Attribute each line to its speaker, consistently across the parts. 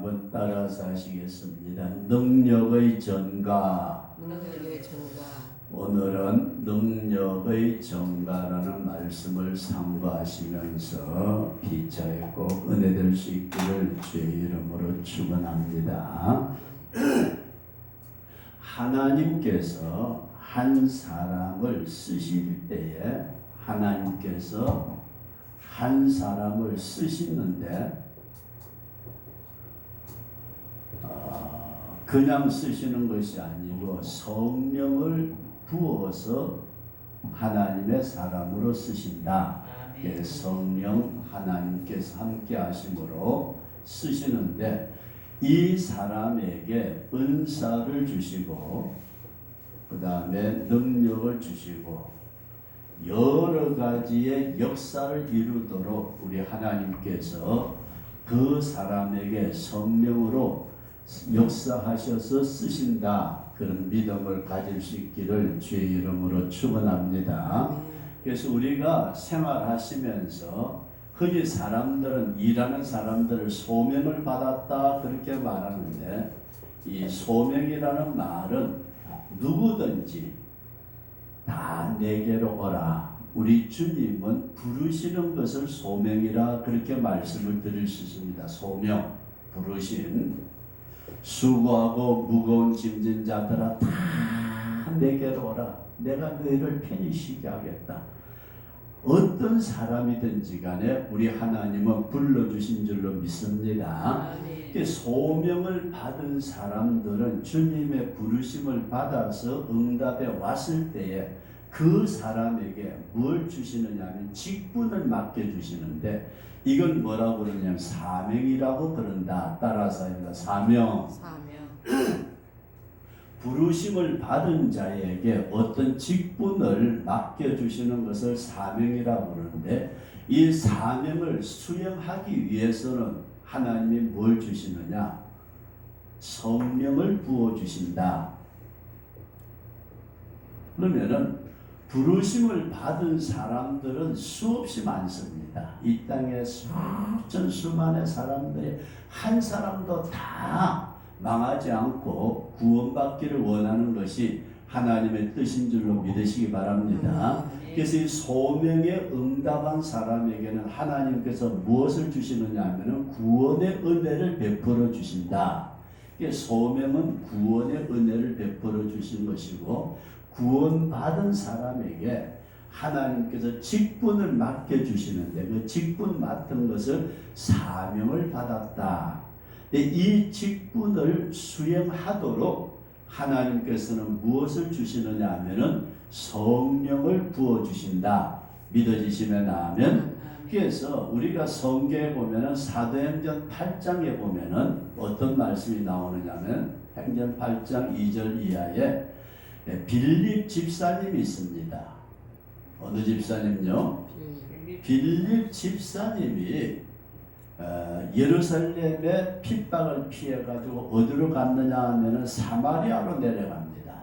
Speaker 1: 한번 따라서 하시겠습니다. 능력의 전가.
Speaker 2: 능력의 전가.
Speaker 1: 오늘은 능력의 전가라는 말씀을 상고하시면서 피차에 꼭 은혜될 수 있기를 주의 이름으로 축원합니다. 하나님께서 한 사람을 쓰실 때에 하나님께서 한 사람을 쓰시는데 그냥 쓰시는 것이 아니고 성령을 부어서 하나님의 사람으로 쓰신다. 성령 하나님께서 함께 하심으로 쓰시는데 이 사람에게 은사를 주시고 그 다음에 능력을 주시고 여러 가지의 역사를 이루도록 우리 하나님께서 그 사람에게 성령으로 역사하셔서 쓰신다. 그런 믿음을 가질 수 있기를 주의 이름으로 축원합니다. 그래서 우리가 생활하시면서 흔히 사람들은 일하는 사람들을 소명을 받았다 그렇게 말하는데 이 소명이라는 말은 누구든지 다 내게로 오라. 우리 주님은 부르시는 것을 소명이라 그렇게 말씀을 드릴 수 있습니다. 소명, 부르심. 수고하고 무거운 짐진 자들아 다 내게로 오라. 내가 너희를 편히 쉬게 하겠다. 어떤 사람이든지 간에 우리 하나님은 불러주신 줄로 믿습니다. 소명을 받은 사람들은 주님의 부르심을 받아서 응답에 왔을 때에 그 사람에게 뭘 주시느냐 하면 직분을 맡겨주시는데 이건 뭐라고 그러냐면 사명이라고 그런다. 따라서 합니다. 사명. 부르심을 받은 자에게 어떤 직분을 맡겨주시는 것을 사명이라고 그러는데 이 사명을 수행하기 위해서는 하나님이 뭘 주시느냐? 성령을 부어주신다. 그러면은 부르심을 받은 사람들은 수없이 많습니다. 이 땅에 수천수만의 사람들이 한 사람도 다 망하지 않고 구원받기를 원하는 것이 하나님의 뜻인 줄로 믿으시기 바랍니다. 그래서 이 소명에 응답한 사람에게는 하나님께서 무엇을 주시느냐 하면 구원의 은혜를 베풀어 주신다. 소명은 구원의 은혜를 베풀어 주신 것이고 구원받은 사람에게 하나님께서 직분을 맡겨주시는데 그 직분 맡은 것을 사명을 받았다. 이 직분을 수행하도록 하나님께서는 무엇을 주시느냐 하면은 성령을 부어주신다. 믿어지시면 아멘. 그래서 우리가 성경에 보면은 사도행전 8장에 보면은 어떤 말씀이 나오느냐면 행전 8장 2절 이하에 빌립 집사님이 있습니다. 어느 집사님요? 빌립 집사님이 예루살렘의 핍박을 피해 가지고 어디로 갔느냐 하면은 사마리아로 내려갑니다.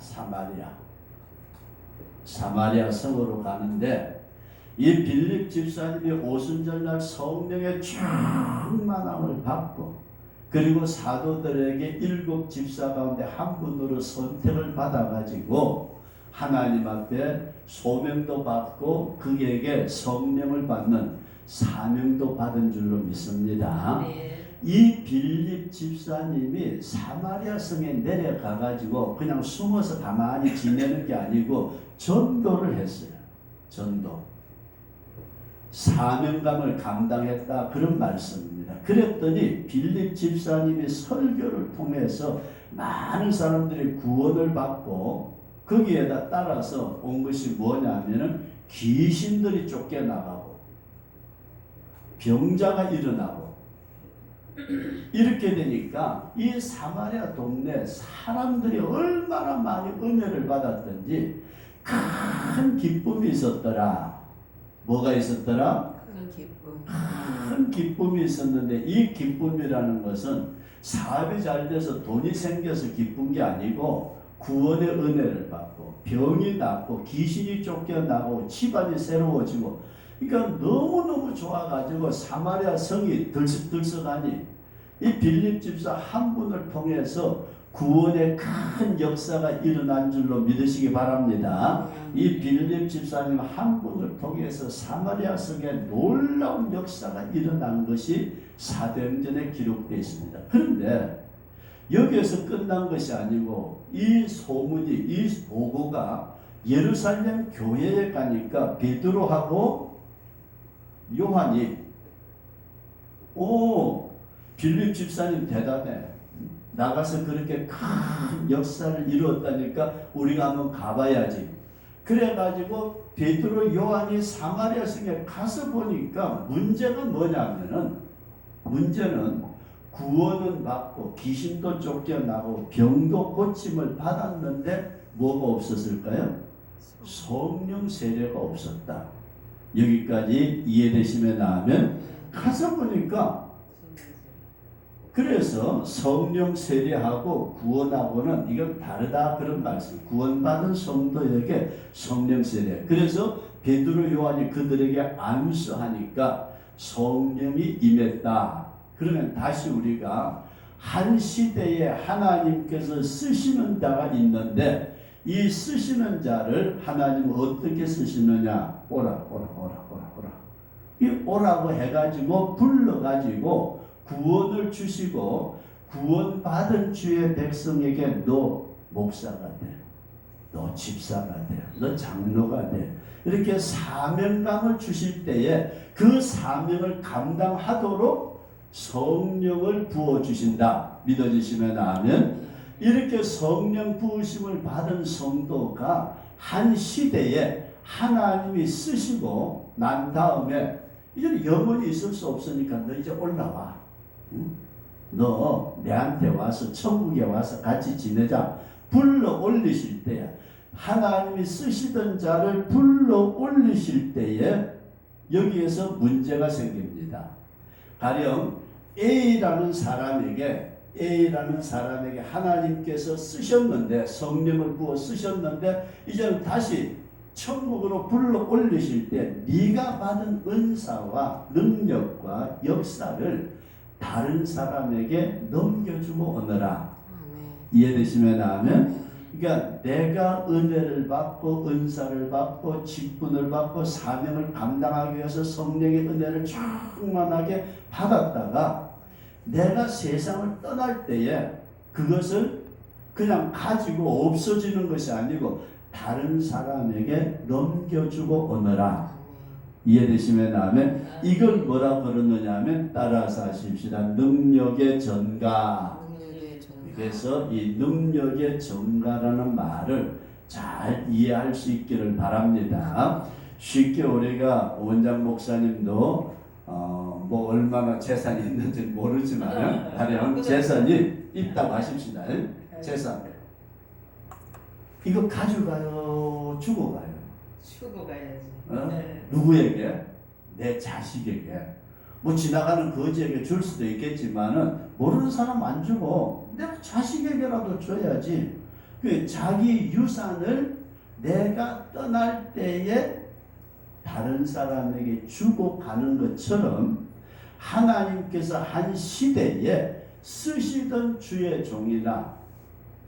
Speaker 1: 사마리아 성으로 가는데 이 빌립 집사님이 오순절날 성령의 충만함을 받고 그리고 사도들에게 7 집사 가운데 한 분으로 선택을 받아가지고 하나님 앞에 소명도 받고 그에게 성령을 받는 사명도 받은 줄로 믿습니다. 이 빌립 집사님이 사마리아 성에 내려가가지고 그냥 숨어서 가만히 지내는 게 아니고 전도를 했어요. 전도. 사명감을 감당했다 그런 말씀입니다. 그랬더니 빌립 집사님이 설교를 통해서 많은 사람들이 구원을 받고 거기에다 따라서 온 것이 뭐냐면은 귀신들이 쫓겨나가고 병자가 일어나고 이렇게 되니까 이 사마리아 동네 사람들이 얼마나 많이 은혜를 받았던지 큰 기쁨이 있었더라. 뭐가 있었더라? 큰 기쁨이 있었는데 이 기쁨이라는 것은 사업이 잘 돼서 돈이 생겨서 기쁜 게 아니고 구원의 은혜를 받고 병이 낫고 귀신이 쫓겨나고 집안이 새로워지고 그러니까 너무너무 좋아가지고 사마리아 성이 들썩들썩하니 이 빌립 집사 한 분을 통해서 구원의 큰 역사가 일어난 줄로 믿으시기 바랍니다. 이 빌립 집사님 한 분을 통해서 사마리아 성에 놀라운 역사가 일어난 것이 사도행전에 기록되어 있습니다. 그런데 여기에서 끝난 것이 아니고 이 소문이, 이 보고가 예루살렘 교회에 가니까 베드로하고 요한이 빌립 집사님 대단해. 나가서 그렇게 큰 역사를 이루었다니까 우리가 한번 가봐야지. 그래가지고 베드로 요한이 사마리아 성에 가서 보니까 문제가 뭐냐면은, 문제는 구원은 받고 귀신도 쫓겨나고 병도 고침을 받았는데 뭐가 없었을까요? 성령 세례가 없었다. 여기까지 이해되시면 나면 가서 보니까, 그래서 성령 세례하고 구원하고는 이건 다르다 그런 말씀. 구원받은 성도에게 성령 세례. 그래서 베드로 요한이 그들에게 안수하니까 성령이 임했다. 그러면 다시 우리가 한 시대에 하나님께서 쓰시는 자가 있는데 이 쓰시는 자를 하나님은 어떻게 쓰시느냐? 오라. 이 오라고 해가지고 불러가지고 구원을 주시고 구원받은 주의 백성에게 너 목사가 돼, 너 집사가 돼, 너 장로가 돼, 이렇게 사명감을 주실 때에 그 사명을 감당하도록 성령을 부어주신다. 믿어지시면 아멘. 이렇게 성령 부으심을 받은 성도가 한 시대에 하나님이 쓰시고 난 다음에 이제 영원히 있을 수 없으니까 너 이제 올라와. 응? 너 내한테 와서 천국에 와서 같이 지내자. 불러 올리실 때에, 하나님이 쓰시던 자를 불러 올리실 때에 여기에서 문제가 생깁니다. 가령 A라는 사람에게 하나님께서 쓰셨는데, 성령을 부어 쓰셨는데 이제는 다시 천국으로 불러 올리실 때 네가 받은 은사와 능력과 역사를 다른 사람에게 넘겨주고 오너라. 이해되시면 아멘. 그러니까 내가 은혜를 받고 은사를 받고 직분을 받고 사명을 감당하기 위해서 성령의 은혜를 충만하게 받았다가 내가 세상을 떠날 때에 그것을 그냥 가지고 없어지는 것이 아니고 다른 사람에게 넘겨주고 오너라. 이해되시면 아멘. 이걸 뭐라 그러느냐 하면 따라서 하십시다. 능력의 전가. 그래서 이 능력의 전가라는 말을 잘 이해할 수 있기를 바랍니다. 쉽게 우리가 원장 목사님도 뭐 얼마나 재산이 있는지 모르지만 가령 재산이 있다고 하십시다. 재산 이거 가져가요, 주고 가요?
Speaker 2: 주고 가야지.
Speaker 1: 네. 누구에게? 내 자식에게. 뭐 지나가는 거지에게 줄 수도 있겠지만은 모르는 사람 안 주고 내가 자식에게라도 줘야지. 그 자기 유산을 내가 떠날 때에 다른 사람에게 주고 가는 것처럼 하나님께서 한 시대에 쓰시던 주의 종이나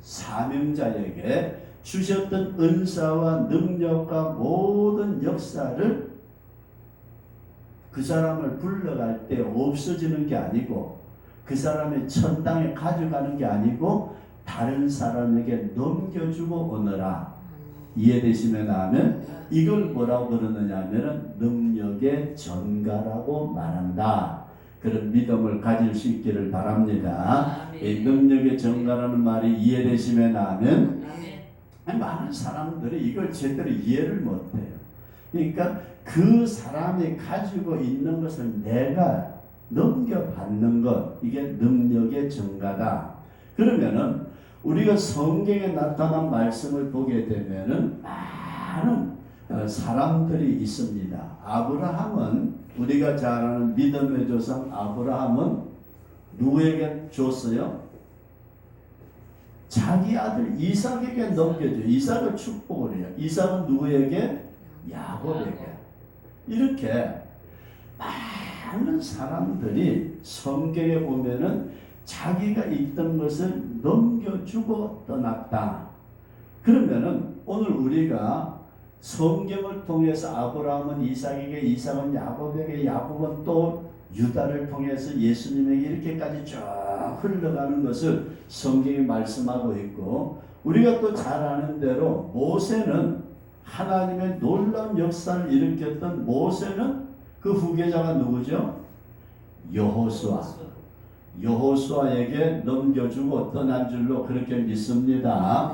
Speaker 1: 사명자에게 주셨던 은사와 능력과 모든 역사를 그 사람을 불러갈 때 없어지는 게 아니고 그 사람의 천당에 가져가는 게 아니고 다른 사람에게 넘겨주고 오너라. 이해되시면 하면 이걸 뭐라고 그러느냐 하면 능력의 전가라고 말한다. 그런 믿음을 가질 수 있기를 바랍니다. 이 능력의 전가라는 말이 이해되시면 하면 많은 사람들이 이걸 제대로 이해를 못해요. 그러니까 그 사람이 가지고 있는 것을 내가 넘겨받는 것, 이게 능력의 전가다. 그러면은 우리가 성경에 나타난 말씀을 보게 되면은 많은 사람들이 있습니다. 아브라함은, 우리가 잘 아는 믿음의 조상 아브라함은 누구에게 줬어요? 자기 아들 이삭에게 넘겨줘. 이삭을 축복을 해요. 이삭은 누구에게? 야곱에게. 이렇게 많은 사람들이 성경에 보면은 자기가 있던 것을 넘겨주고 떠났다. 그러면은 오늘 우리가 성경을 통해서 아브라함은 이삭에게, 이삭은 야곱에게, 야곱은 또 유다를 통해서 예수님에게 이렇게까지 쭉 흘러가는 것을 성경이 말씀하고 있고, 우리가 또 잘 아는 대로 모세는 하나님의 놀라운 역사를 일으켰던 모세는 그 후계자가 누구죠? 여호수아. 여호수아에게 넘겨주고 떠난 줄로 그렇게 믿습니다.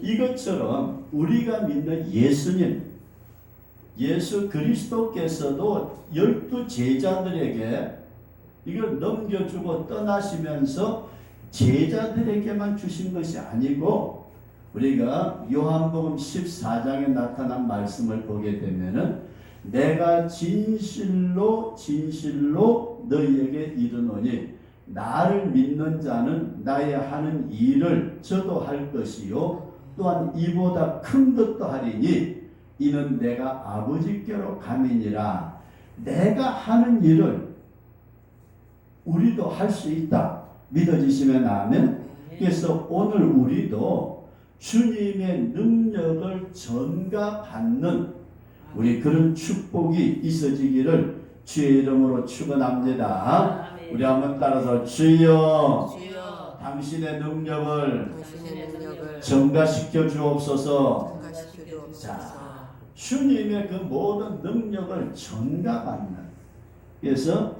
Speaker 1: 이것처럼 우리가 믿는 예수님, 예수 그리스도께서도 12 제자들에게 이걸 넘겨주고 떠나시면서 제자들에게만 주신 것이 아니고, 우리가 요한복음 14장에 나타난 말씀을 보게 되면은 내가 진실로 진실로 너희에게 이르노니 나를 믿는 자는 나의 하는 일을 저도 할 것이요 또한 이보다 큰 것도 하리니 이는 내가 아버지께로 감이니라. 내가 하는 일을 우리도 할 수 있다. 믿어지시면 아멘. 그래서 오늘 우리도 주님의 능력을 전가받는 우리 그런 축복이 있어지기를 주의 이름으로 축원합니다. 우리 한번 따라서 주여, 당신의 능력을 전가시켜 주옵소서. 자, 주님의 그 모든 능력을 전가받는, 그래서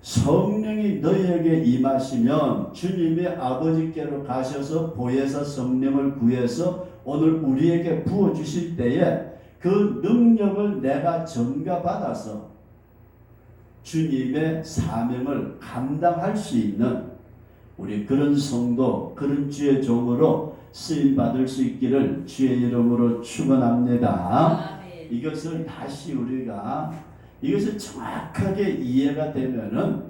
Speaker 1: 성령이 너희에게 임하시면 주님의 아버지께로 가셔서 보혜사 성령을 구해서 오늘 우리에게 부어주실 때에 그 능력을 내가 전가받아서 주님의 사명을 감당할 수 있는 우리 그런 성도, 그런 주의 종으로 쓰임받을 수 있기를 주의 이름으로 축원합니다. 이것을 다시 우리가 이것을 정확하게 이해가 되면은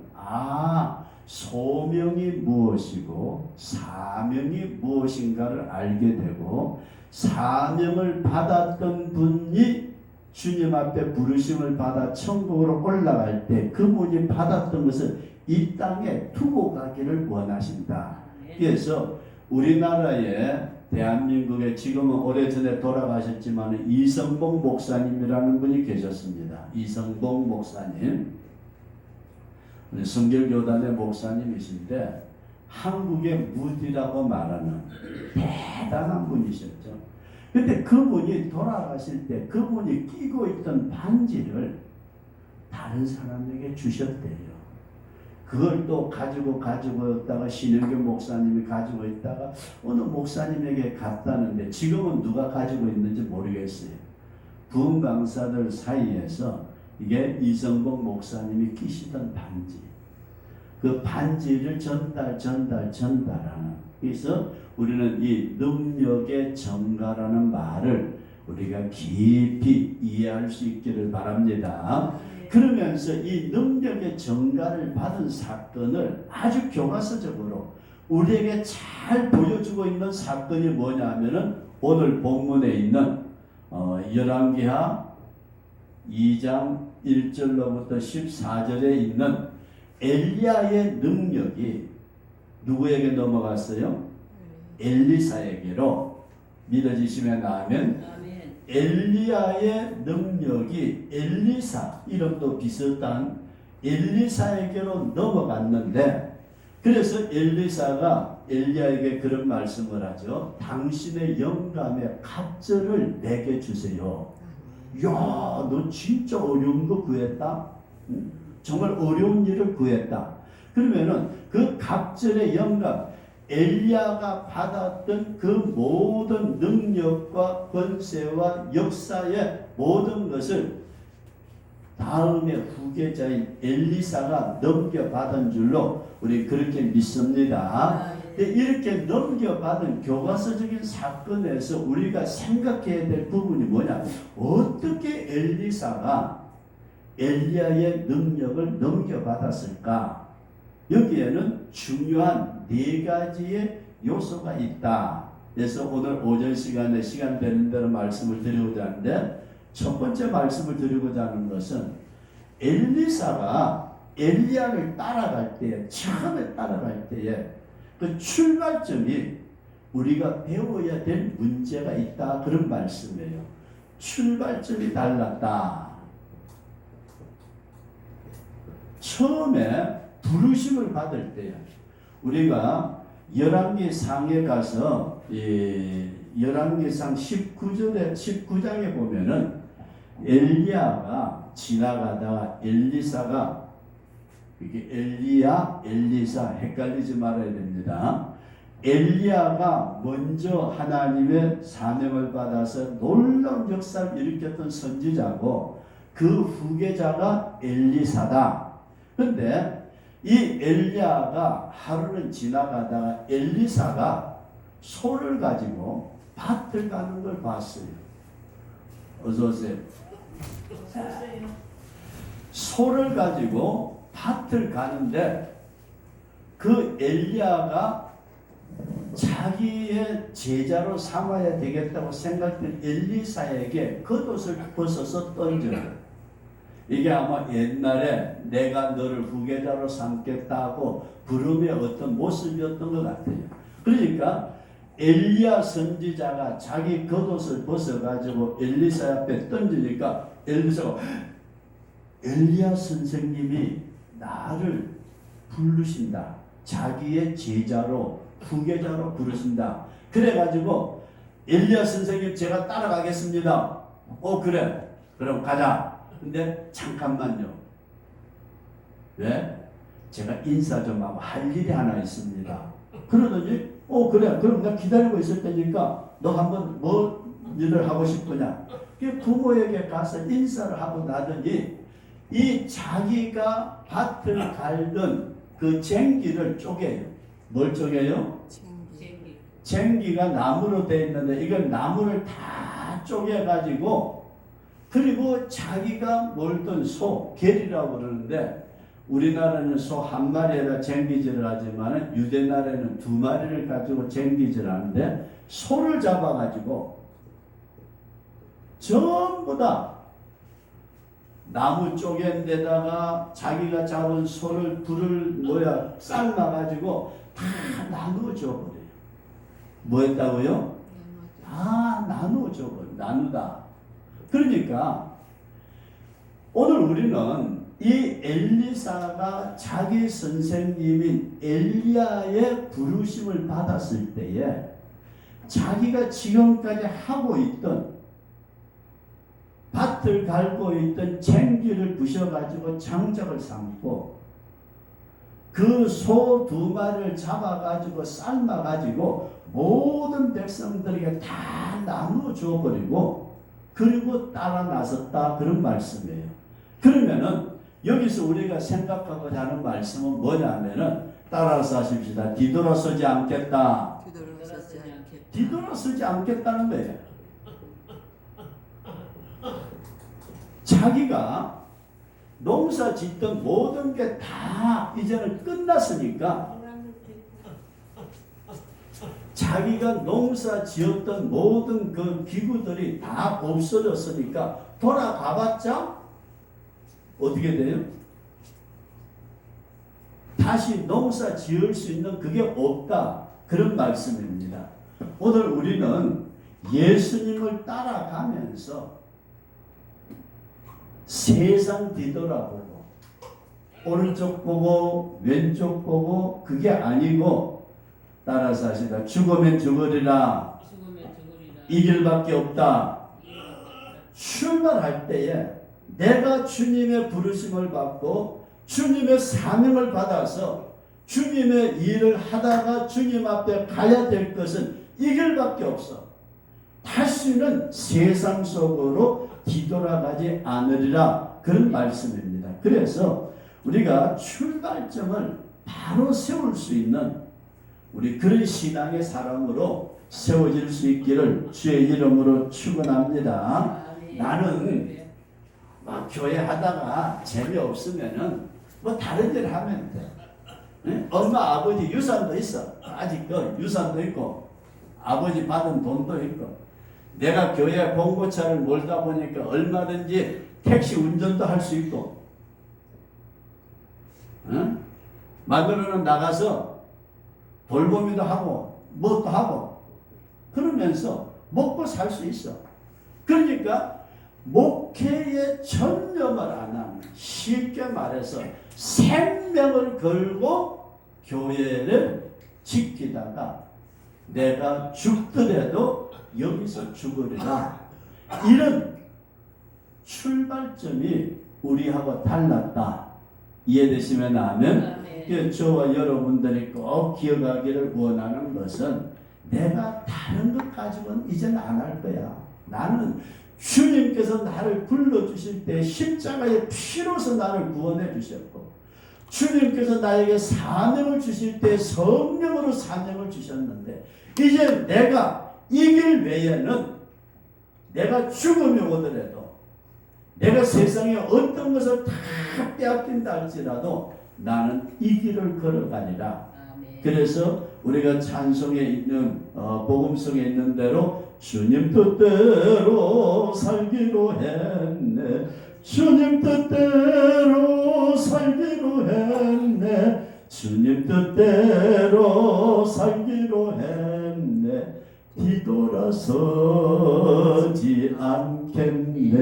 Speaker 1: 소명이 무엇이고 사명이 무엇인가를 알게 되고, 사명을 받았던 분이 주님 앞에 부르심을 받아 천국으로 올라갈 때 그분이 받았던 것을 이 땅에 두고 가기를 원하신다. 그래서 우리나라에 대한민국에 지금은 오래전에 돌아가셨지만 이성봉 목사님이라는 분이 계셨습니다. 이성봉 목사님, 성결교단의 목사님이신데 한국의 무디라고 말하는 대단한 분이셨죠. 근데 그분이 돌아가실 때 그분이 끼고 있던 반지를 다른 사람에게 주셨대요. 그걸 또 가지고 있다가 신영교 목사님이 가지고 있다가 어느 목사님에게 갔다는데 지금은 누가 가지고 있는지 모르겠어요. 부흥 강사들 사이에서 이게 이성봉 목사님이 끼시던 반지, 그 반지를 전달하는. 그래서 우리는 이 능력의 전가라는 말을 우리가 깊이 이해할 수 있기를 바랍니다. 그러면서 이 능력의 전가를 받은 사건을 아주 교과서적으로 우리에게 잘 보여주고 있는 사건이 뭐냐 하면은 오늘 본문에 있는 열왕기하 2장 1절로부터 14절에 있는 엘리야의 능력이 누구에게 넘어갔어요? 엘리사에게로. 믿어지시면 아멘. 엘리야의 능력이 엘리사, 이름도 비슷한 엘리사에게로 넘어갔는데, 그래서 엘리사가 엘리야에게 그런 말씀을 하죠. 당신의 영감의 갑절을 내게 주세요. 야, 너 진짜 어려운 거 구했다? 응? 정말 어려운 일을 구했다. 그러면은 그 갑절의 영감, 엘리야가 받았던 그 모든 능력과 권세와 역사의 모든 것을 다음에 후계자인 엘리사가 넘겨받은 줄로 우리 그렇게 믿습니다. 이렇게 넘겨받은 교과서적인 사건에서 우리가 생각해야 될 부분이 뭐냐? 어떻게 엘리사가 엘리야의 능력을 넘겨받았을까? 여기에는 중요한 4가지의 요소가 있다. 그래서 오늘 오전 시간에 시간 되는 대로 말씀을 드리고자 하는데, 첫 번째 말씀을 드리고자 하는 것은 엘리사가 엘리야를 따라갈 때에, 처음에 따라갈 때에 그 출발점이 우리가 배워야 될 문제가 있다, 그런 말씀이에요. 출발점이 달랐다. 처음에 부르심을 받을 때에 우리가 열왕기상에 가서 열왕기상 19장에 보면은 엘리야가 지나가다가 엘리사가, 이게 엘리야, 엘리사 헷갈리지 말아야 됩니다. 엘리야가 먼저 하나님의 사명을 받아서 놀라운 역사를 일으켰던 선지자고 그 후계자가 엘리사다. 그런데 이 엘리야가 하루는 지나가다가 엘리사가 소를 가지고 밭을 가는 걸 봤어요. 어서 오세요. 소를 가지고 밭을 가는데 그 엘리야가 자기의 제자로 삼아야 되겠다고 생각된 엘리사에게 겉옷을 벗어서 던져요. 이게 아마 옛날에 내가 너를 후계자로 삼겠다고 부름의 어떤 모습이었던 것 같아요. 그러니까 엘리야 선지자가 자기 겉옷을 벗어가지고 엘리사 앞에 던지니까 엘리사가 엘리야 선생님이 나를 부르신다. 자기의 제자로 후계자로 부르신다. 그래가지고 엘리야 선생님 제가 따라가겠습니다. 그래. 그럼 가자. 근데 잠깐만요. 왜? 제가 인사 좀 하고 할 일이 하나 있습니다. 그러더니 그래. 그럼 나 기다리고 있을 테니까 너 한번 뭐 일을 하고 싶으냐. 부모에게 가서 인사를 하고 나더니 이 자기가 밭을 갈던 그 쟁기를 쪼개요. 뭘 쪼개요? 쟁기가 나무로 되어 있는데 이걸 나무를 다 쪼개가지고 그리고 자기가 몰던 소, 게리라고 그러는데 우리나라는 소 한 마리에다 쟁기질을 하지만 유대 나라에는 두 마리를 가지고 쟁기질을 하는데 소를 잡아가지고 전부 다 나무 쪼갠 데다가 자기가 잡은 소를 불을 삶아가지고 다 나누어 줘버려요. 뭐 했다고요? 다 나누어 줘버려요. 나누다. 그러니까 오늘 우리는 이 엘리사가 자기 선생님인 엘리야의 부르심을 받았을 때에 자기가 지금까지 하고 있던 밭을 갈고 있던 쟁기를 부셔가지고 장작을 삼고 그 소 두 마리를 잡아가지고 삶아가지고 모든 백성들에게 다 나누어 줘버리고 그리고 따라 나섰다, 그런 말씀이에요. 그러면은 여기서 우리가 생각하고자 하는 말씀은 뭐냐면은 따라서 하십시다. 뒤돌아서지 않겠다. 뒤돌아서지 않겠다는 거예요. 자기가 농사 짓던 모든 게 다 이제는 끝났으니까 자기가 농사 지었던 모든 그 기구들이 다 없어졌으니까 돌아가봤자 어떻게 돼요? 다시 농사 지을 수 있는 그게 없다, 그런 말씀입니다. 오늘 우리는 예수님을 따라가면서 세상 뒤돌아보고 오른쪽 보고 왼쪽 보고 그게 아니고 따라서 하시다. 죽으면 죽으리라. 이 길밖에 없다. 출발할 때에 내가 주님의 부르심을 받고 주님의 사명을 받아서 주님의 일을 하다가 주님 앞에 가야 될 것은 이 길밖에 없어. 다시는 세상 속으로 뒤돌아가지 않으리라, 그런 말씀입니다. 그래서 우리가 출발점을 바로 세울 수 있는 우리 그런 신앙의 사람으로 세워질 수 있기를 주의 이름으로 축원합니다. 나는 막 교회 하다가 재미없으면은 뭐 다른 일 하면 돼. 응? 엄마 아버지 유산도 있어. 아직도 유산도 있고 아버지 받은 돈도 있고 내가 교회 봉고차를 몰다 보니까 얼마든지 택시 운전도 할 수 있고 응? 마누라는 나가서 돌보미도 하고 뭣도 하고 그러면서 먹고 살 수 있어. 그러니까 목회에 전념을 안 하면, 쉽게 말해서 생명을 걸고 교회를 지키다가 내가 죽더라도 여기서 죽으리라, 이런 출발점이 우리하고 달랐다. 이해되시면 아멘. 저와 여러분들이 꼭 기억하기를 원하는 것은, 내가 다른 것 가지고는 이제는 안 할 거야. 나는 주님께서 나를 불러주실 때 십자가의 피로서 나를 구원해 주셨고, 주님께서 나에게 사명을 주실 때 성령으로 사명을 주셨는데, 이제 내가 이 길 외에는, 내가 죽음이 오더라도, 내가 세상에 어떤 것을 다 빼앗긴다 할지라도 나는 이 길을 걸어가리라. 그래서 우리가 찬송에 있는 복음성에 있는 대로 주님 뜻대로 살기로 했네, 주님 뜻대로 살기로 했네, 주님 뜻대로 살기로 했네, 뒤돌아서지 않겠네.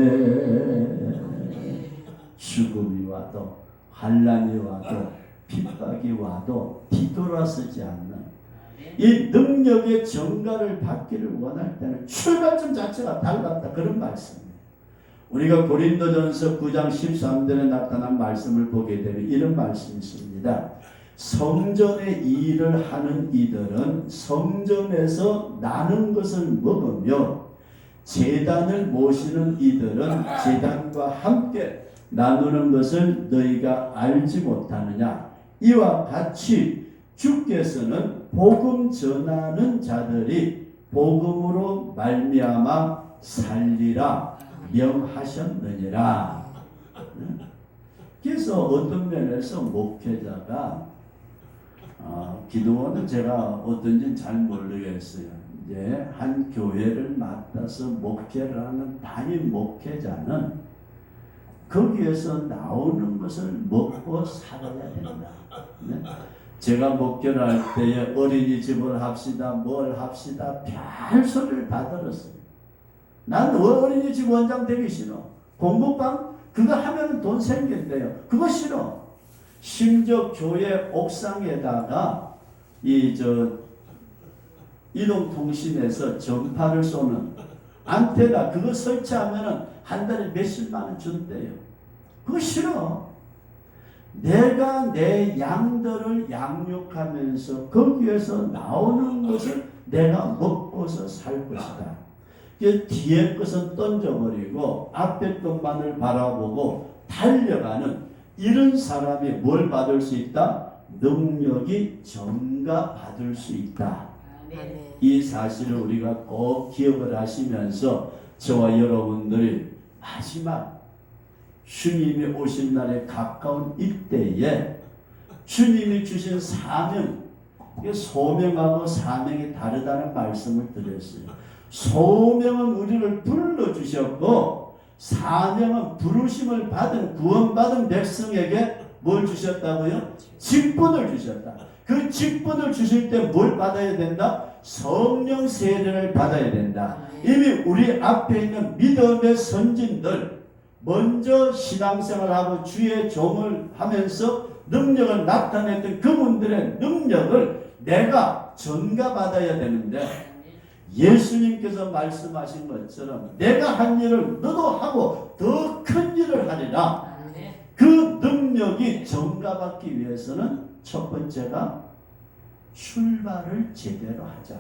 Speaker 1: 죽음이 와도 환난이 와도 핍박이 와도 뒤돌아서지 않는 이 능력의 정가를 받기를 원할 때는 출발점 자체가 달랐다, 그런 말씀이에요. 우리가 고린도전서 9장 13절에 나타난 말씀을 보게 되면 이런 말씀이 있습니다. 성전의 일을 하는 이들은 성전에서 나는 것을 먹으며, 제단을 모시는 이들은 제단과 함께 나누는 것을 너희가 알지 못하느냐. 이와 같이 주께서는 복음 전하는 자들이 복음으로 말미암아 살리라 명하셨느니라. 그래서 어떤 면에서 목회자가 기도원은 제가 어떤지는 잘 모르겠어요. 이제 한 교회를 맡아서 목회를 하는 담임 목회자는 거기에서 나오는 것을 먹고 살아야 된다. 제가 목회를 할 때에 어린이집을 합시다, 뭘 합시다, 별소리를 다 들었어요. 난 어린이집 원장 되기 싫어. 공부방 그거 하면 돈 생긴대요. 그거 싫어. 심지어 교회 옥상에다가 이동통신에서 전파를 쏘는 안테나 그거 설치하면은 한 달에 몇십만 원 준대요. 그거 싫어. 내가 내 양들을 양육하면서 거기에서 나오는 것을 내가 먹고서 살 것이다. 뒤에 것은 던져버리고 앞에 것만을 바라보고 달려가는 이런 사람이 뭘 받을 수 있다? 능력이 전가받을 수 있다. 이 사실을 우리가 꼭 기억을 하시면서 저와 여러분들이 마지막 주님이 오신 날에 가까운 이때에 주님이 주신 사명, 소명하고 사명이 다르다는 말씀을 드렸어요. 소명은 우리를 불러주셨고, 사명은 부르심을 받은 구원받은 백성에게 뭘 주셨다고요? 직분을 주셨다. 그 직분을 주실 때 뭘 받아야 된다? 성령 세례를 받아야 된다. 이미 우리 앞에 있는 믿음의 선진들, 먼저 신앙생활하고 주의 종을 하면서 능력을 나타냈던 그분들의 능력을 내가 전가받아야 되는데, 예수님께서 말씀하신 것처럼 내가 한 일을 너도 하고 더 큰 일을 하리라. 그 능력이 전가받기 위해서는 첫 번째가 출발을 제대로 하자.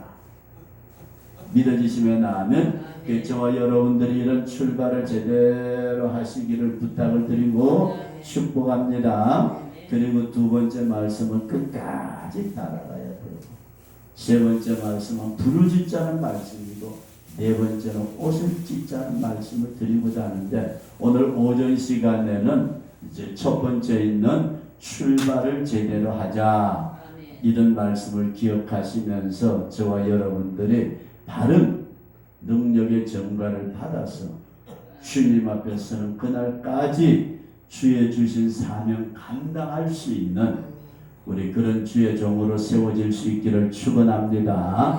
Speaker 1: 믿어지시면 아멘. 저와 여러분들이 이런 출발을 제대로 하시기를 부탁을 드리고 축복합니다. 그리고 두 번째 말씀은 끝까지 따라가야 돼요. 세 번째 말씀은 부르짖자는 말씀이고, 네 번째는 옷을 찢자는 말씀을 드리고자 하는데, 오늘 오전 시간에는 이제 첫 번째 있는 출발을 제대로 하자, 이런 말씀을 기억하시면서 저와 여러분들이 바른 능력의 전가를 받아서 주님 앞에 서는 그날까지 주의 주신 사명 감당할 수 있는 우리 그런 주의 종으로 세워질 수 있기를 축원합니다.